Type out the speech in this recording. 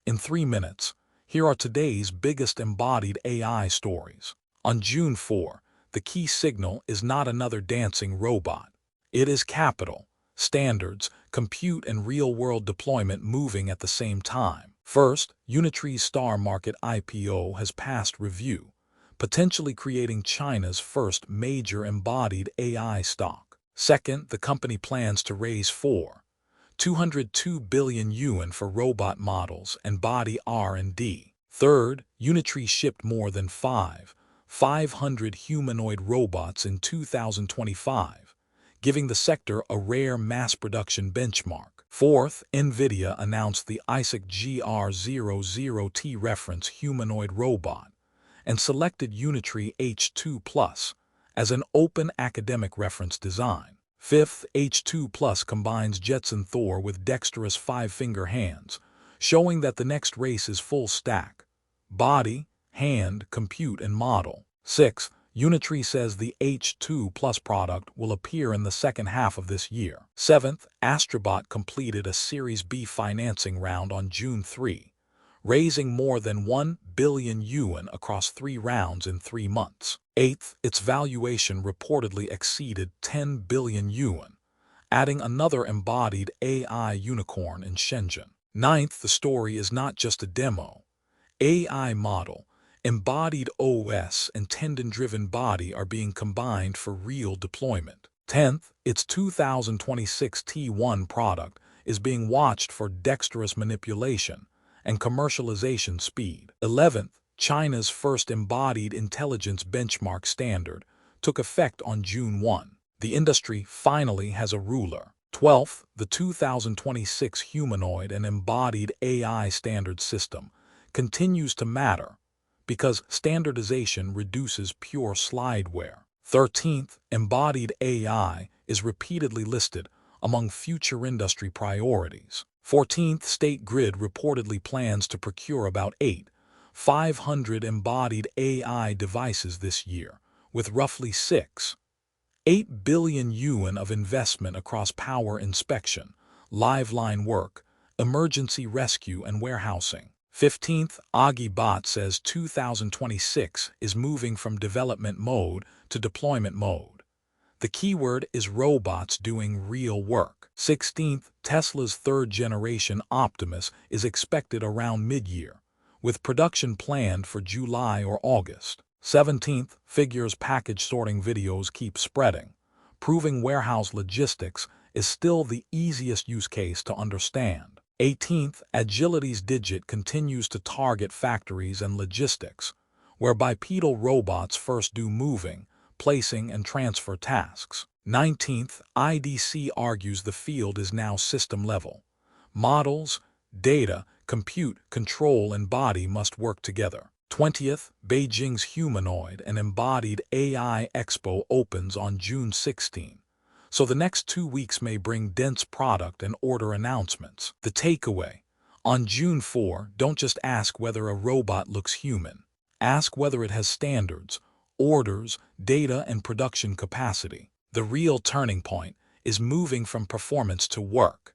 In 3 minutes, here are today's biggest embodied AI stories. On June 4, the key signal is not another dancing robot. It is capital, standards, compute, and real-world deployment moving at the same time. First, Unitree's Star Market IPO has passed review, potentially creating China's first major embodied AI stock. Second, the company plans to raise 202 billion yuan for robot models and body R&D. Third, Unitree shipped more than 500 humanoid robots in 2025, giving the sector a rare mass production benchmark. Fourth, NVIDIA announced the Isaac GR00T reference humanoid robot and selected Unitree H2 Plus as an open academic reference design. Fifth, H2 Plus combines Jetson Thor with dexterous 5-finger hands, showing that the next race is full stack: body, hand, compute, and model. Sixth, Unitree says the H2 Plus product will appear in the second half of this year. Seventh, Astribot completed a Series B financing round on June 3, raising more than 1 billion yuan across 3 rounds in 3 months. Eighth, its valuation reportedly exceeded 10 billion yuan, adding another embodied AI unicorn in Shenzhen. Ninth, the story is not just a demo. AI model, embodied OS, and tendon-driven body are being combined for real deployment. 10th, its 2026 T1 product is being watched for dexterous manipulation and commercialization speed. 11th, China's first embodied intelligence benchmark standard took effect on June 1. The industry finally has a ruler. 12th, the 2026 humanoid and embodied AI standard system continues to matter because standardization reduces pure slideware. 13th, embodied AI is repeatedly listed among future industry priorities. 14th, State Grid reportedly plans to procure about 500 embodied AI devices this year, with roughly 8 billion yuan of investment across power inspection, live line work, emergency rescue, and warehousing. 15th, Astribot says 2026 is moving from development mode to deployment mode. The keyword is robots doing real work. 16th, Tesla's third-generation Optimus is expected around mid-year, with production planned for July or August. 17th, Figure's package sorting videos keep spreading, proving warehouse logistics is still the easiest use case to understand. 18th, Agility's Digit continues to target factories and logistics, where bipedal robots first do moving, placing, and transfer tasks. 19th, IDC argues the field is now system-level. Models, data, compute, control, and body must work together. 20th, Beijing's Humanoid and Embodied AI Expo opens on June 16, so the next 2 weeks may bring dense product and order announcements. The takeaway: on June 4, don't just ask whether a robot looks human. Ask whether it has standards, orders, data, and production capacity. The real turning point is moving from performance to work.